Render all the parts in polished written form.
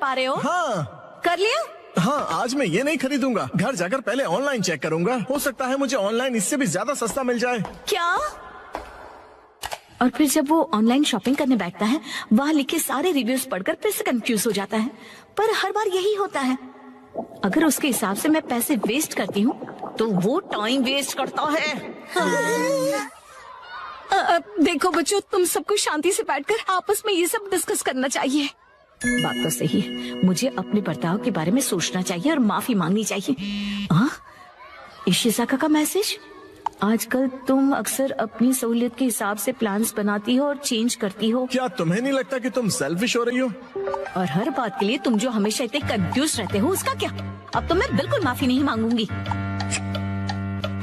पा रहे हो? हाँ कर लिया? हाँ, आज मैं ये नहीं खरीदूंगा। घर जाकर पहले ऑनलाइन चेक करूंगा। हो सकता है मुझे ऑनलाइन इससे भी ज्यादा सस्ता मिल जाए। क्या? और फिर जब वो ऑनलाइन शॉपिंग करने बैठता है, वहाँ लिखे सारे रिव्यूज पढ़कर फिर से कंफ्यूज हो जाता है। पर हर बार यही होता है। अगर उसके हिसाब से मैं पैसे वेस्ट करती हूँ तो वो टाइम वेस्ट करता है। देखो बच्चों, तुम सबको शांति से बैठकर आपस में ये सब डिस्कस करना चाहिए। बात तो सही है, मुझे अपने बर्ताव के बारे में सोचना चाहिए और माफी मांगनी चाहिए। इशिज़ाका का मैसेज। आजकल तुम अक्सर अपनी सहूलियत के हिसाब से प्लान्स बनाती हो और चेंज करती हो। क्या तुम्हें नहीं लगता कि तुम सेल्फिश हो रही हो? और हर बात के लिए तुम जो हमेशा इतने कंफ्यूज रहते हो, उसका क्या? अब तो मैं बिल्कुल माफी नहीं मांगूंगी।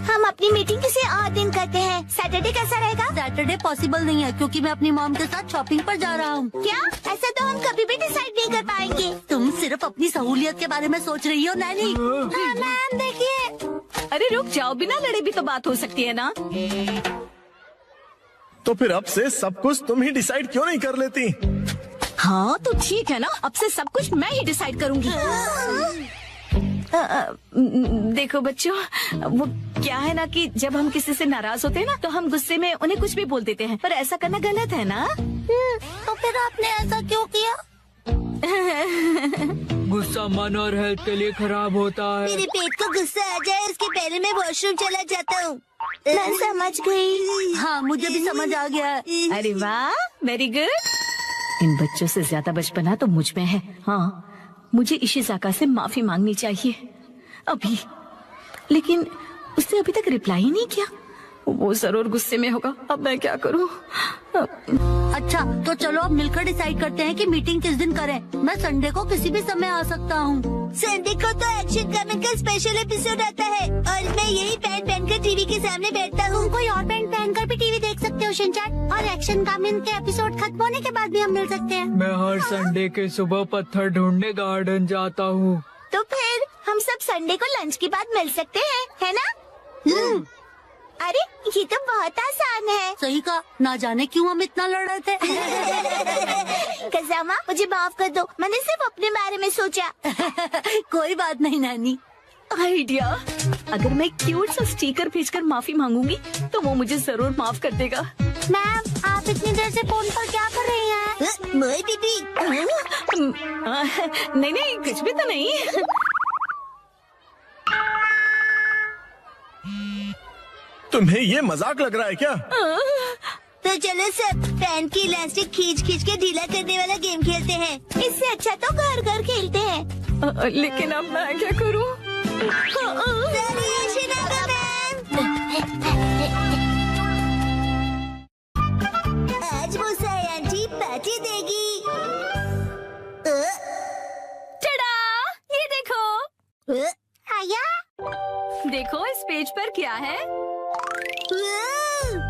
हम अपनी मीटिंग किसी और दिन करते हैं। सैटरडे कैसा रहेगा? सैटरडे पॉसिबल नहीं है क्योंकि मैं अपनी मॉम के साथ शॉपिंग पर जा रहा हूँ। क्या? ऐसा तो हम कभी भी डिसाइड नहीं कर पाएंगे। तुम सिर्फ अपनी सहूलियत के बारे में सोच रही हो नैनी। हाँ मैम, देखिए। अरे रुक जाओ, बिना लड़े भी तो बात हो सकती है ना। तो फिर अब से सब कुछ तुम ही डिसाइड क्यों नहीं कर लेती? हाँ तो ठीक है ना, अब से सब कुछ मैं ही डिसाइड करूंगी। देखो बच्चों, वो क्या है ना कि जब हम किसी से नाराज होते हैं ना, तो हम गुस्से में उन्हें कुछ भी बोल देते हैं, पर ऐसा करना गलत है ना। तो फिर आपने ऐसा क्यों किया? गुस्सा मन और हेल्थ के लिए खराब होता है। मेरे पेट को गुस्सा आ जाए उसके पहले मैं वॉशरूम चला जाता हूँ। मैं समझ गई। हाँ, मुझे भी समझ आ गया। अरे वाह, वेरी गुड। इन बच्चों से ज्यादा बचपना तो मुझ में है। हाँ, मुझे इशिज़ाका से माफी मांगनी चाहिए अभी। लेकिन उसने अभी तक रिप्लाई ही नहीं किया। वो जरूर गुस्से में होगा। अब मैं क्या करूं? अच्छा, तो चलो अब मिलकर डिसाइड करते हैं कि मीटिंग किस दिन करें। मैं संडे को किसी भी समय आ सकता हूँ। संडे को तो एक्शन कमिंग का स्पेशल एपिसोड आता है और मैं यही पैंट पहनकर टीवी के सामने बैठता हूँ। कोई और पैंट पहनकर भी टीवी देख सकते हो शिनचैन, और एक्शन कमिंग के एपिसोड खत्म होने के बाद भी हम मिल सकते हैं। मैं हर संडे के सुबह पत्थर ढूंढने गार्डन जाता हूँ। तो फिर हम सब संडे को लंच के बाद मिल सकते हैं, है ना? अरे ये तो बहुत आसान है। सही कहा, ना जाने क्यों हम इतना लड़ रहे थे। कज़ामा, मुझे माफ कर दो, मैंने सिर्फ अपने बारे में सोचा। कोई बात नहीं नानी। आइडिया। अगर मैं क्यूट सा स्टिकर भेजकर माफी मांगूंगी तो वो मुझे जरूर माफ कर देगा। मैम, आप इतनी देर से फोन पर क्या कर रही हैं? मोई दीदी। नहीं नहीं, कुछ भी तो नहीं। तुम्हें ये मजाक लग रहा है क्या? तो चलो सब पैंट की इलास्टिक खींच खींच के ढीला करने वाला गेम खेलते हैं। इससे अच्छा तो घर घर खेलते हैं। लेकिन अब मैं क्या करूं? आज वो साई आंटी पार्टी देगी। टडा! ये देखो। आया? देखो इस पेज पर क्या है।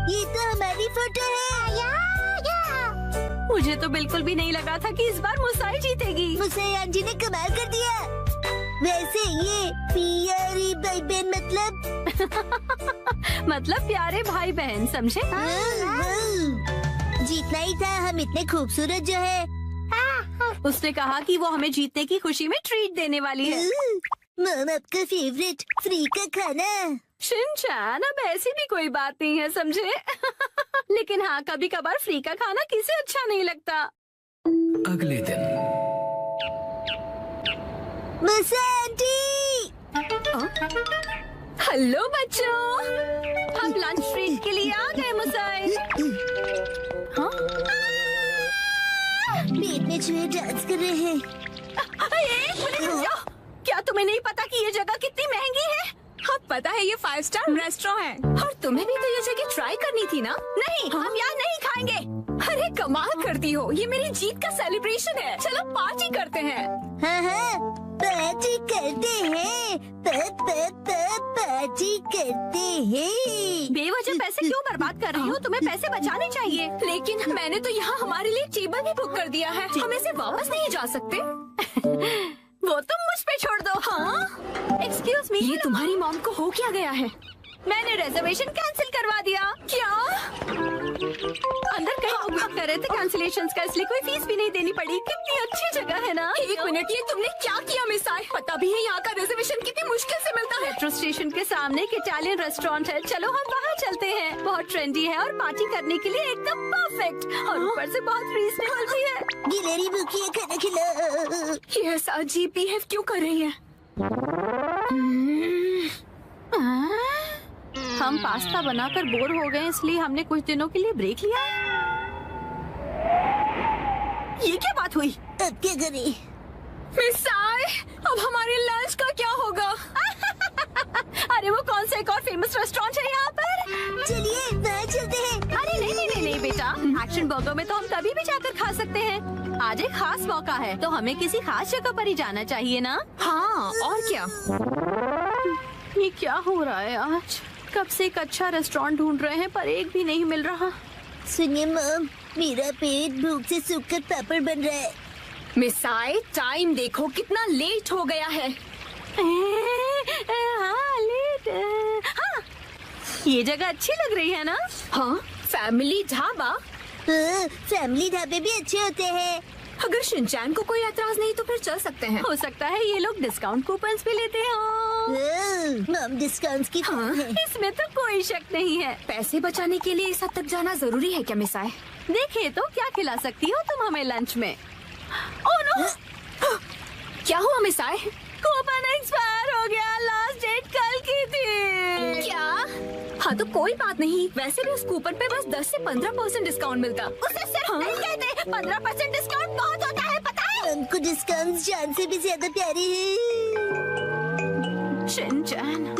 ये तो हमारी फोटो है। आया। मुझे तो बिल्कुल भी नहीं लगा था कि इस बार मुसाई जीतेगी। मुसाई आंटी ने कमाल कर दिया। वैसे ये प्यारी भाई बहन मतलब प्यारे भाई बहन, समझे? जीतना ही था, हम इतने खूबसूरत जो है। उसने कहा कि वो हमें जीतने की खुशी में ट्रीट देने वाली है। मम, आपका फेवरेट फ्री का खाना। शिनचैन, अब ऐसी भी कोई बात नहीं है, समझे? लेकिन हाँ, कभी कभार फ्री का खाना किसे अच्छा नहीं लगता। अगले दिन मुसाई आंटी। हेलो बच्चों, हम लंच ट्रीट के लिए आ गए। मुसाई, हाँ? पेट में चूहे डांस कर रहे हैं। एक मिनट रुक जाओ। क्या तुम्हें नहीं पता कि ये जगह कितनी महंगी है? हाँ पता है, ये 5 स्टार रेस्टोरेंट है और तुम्हें भी तो ये जगह ट्राई करनी थी ना। नहीं, हम यहाँ नहीं खाएंगे। अरे कमाल करती हो, ये मेरी जीत का सेलिब्रेशन है। चलो पार्टी करते हैं। हाँ, पार्टी करते हैं। पार्टी करते हैं। बेवजह पैसे क्यों बर्बाद कर रही हो? तुम्हें पैसे बचाने चाहिए। लेकिन मैंने तो यहाँ हमारे लिए टेबल भी बुक कर दिया है। हम इसे वापस नहीं जा सकते। वो तुम मुझ पे छोड़ दो। हाँ, एक्सक्यूज मी, ये तुम्हारी मॉम को हो क्या गया है? मैंने रिजर्वेशन कैंसिल करवा दिया। क्या? अंदर कहीं बुक करे थे कैंसिलेशन का, इसलिए कोई फीस भी नहीं देनी पड़ी। कितनी अच्छी जगह है ना। एक मिनट, ये तुमने क्या किया मिस आय? पता भी है यहाँ का रिजर्वेशन कितनी मुश्किल से मिलता है। मेट्रो स्टेशन के सामने एक इटालियन रेस्टोरेंट है, चलो हम वहाँ चलते हैं। बहुत ट्रेंडी है और पार्टी करने के लिए एकदम परफेक्ट, और ऊपर से बहुत रीजनेबल भी है। गिलहरी भूखी है, खाना खिला। ये ऐसा अजीब बिहेव क्यों कर रही है? हम पास्ता बनाकर बोर हो गए, इसलिए हमने कुछ दिनों के लिए ब्रेक लिया है। ये क्या बात हुई? अब क्या करें? मिस आय, अब हमारे लंच का क्या होगा? अरे वो कौन सा एक और फेमस रेस्टोरेंट है यहाँ पर? चलिए वहाँ चलते हैं। अरे नहीं बेटा, एक्शन बर्गर में तो हम कभी भी जाकर खा सकते हैं। आज एक खास मौका है, तो हमें किसी खास जगह पर ही जाना चाहिए ना? हाँ, और क्या? ये क्या हो रहा है आज? कब से एक अच्छा रेस्टोरेंट ढूंढ रहे हैं, पर एक भी नहीं मिल रहा। सुनिए मॉम, मेरा पेट भूख से सूखकर पापड़ बन रहा है। मिस आय, टाइम देखो कितना लेट हो गया है। हाँ, लेट। हाँ, ये जगह अच्छी लग रही है ना? हाँ, फैमिली ढाबा। फैमिली ढाबे भी अच्छे होते हैं। अगर शिनचैन को कोई एतराज नहीं तो फिर चल सकते हैं। हो सकता है ये लोग डिस्काउंट कूपन्स भी लेते हो। मॉम डिस्काउंट्स की हाँ, इसमें तो कोई शक नहीं है। पैसे बचाने के लिए इस हद तक जाना जरूरी है क्या मिस आय? देखिए तो क्या खिला सकती हो तुम हमें लंच में? Oh no! क्या हुआ मिस आय? कूपन एक्सपायर हो गया, लास्ट डेट कल की थी। क्या? हाँ तो कोई बात नहीं, वैसे भी उस कूपन पे बस 10 से 15% डिस्काउंट मिलता। उसे सिर्फ नहीं कहते, 15% डिस्काउंट बहुत होता है, पता है? हमको डिस्काउंट जान से भी ज्यादा प्यारे हैं। Shinchan,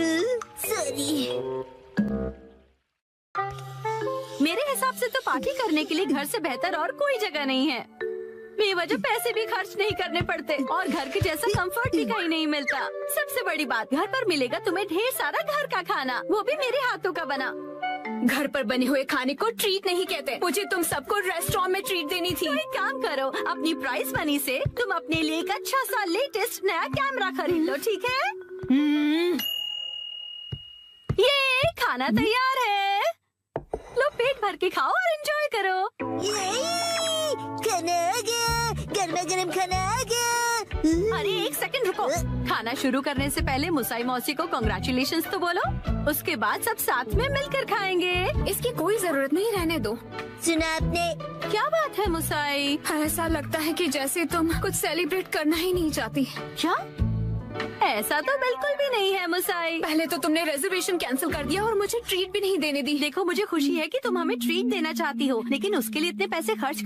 sorry. मेरे हिसाब से तो पार्टी करने के लिए घर से बेहतर और कोई जगह नहीं है। बेवजह पैसे भी खर्च नहीं करने पड़ते और घर के जैसा कंफर्ट भी कहीं नहीं मिलता। सबसे बड़ी बात, घर पर मिलेगा तुम्हें ढेर सारा घर का खाना, वो भी मेरे हाथों का बना। घर पर बने हुए खाने को ट्रीट नहीं कहते। मुझे तुम सबको रेस्टोरेंट में ट्रीट देनी थी। तो एक काम करो, अपनी प्राइस मनी से तुम अपने लिए एक अच्छा सा लेटेस्ट नया कैमरा खरीद लो, ठीक है? ये खाना तैयार है, लो पेट भर के खाओ और एंजॉय करो। खाना आ गया, गर्मा गर्म खाना आ गया। अरे एक सेकंड रुको, खाना शुरू करने से पहले मुसाई मौसी को कांग्रेचुलेशंस तो बोलो, उसके बाद सब साथ में मिलकर खाएंगे। इसकी कोई जरूरत नहीं, रहने दो। सुना आपने? क्या बात है मुसाई? ऐसा लगता है कि जैसे तुम कुछ सेलिब्रेट करना ही नहीं चाहती। क्या? ऐसा तो बिल्कुल भी नहीं है मुसाई। पहले तो तुमने रिजर्वेशन कैंसिल कर दिया और मुझे ट्रीट भी नहीं देने दी। देखो मुझे खुशी है कि तुम हमें ट्रीट देना चाहती हो, लेकिन उसके लिए इतने पैसे खर्च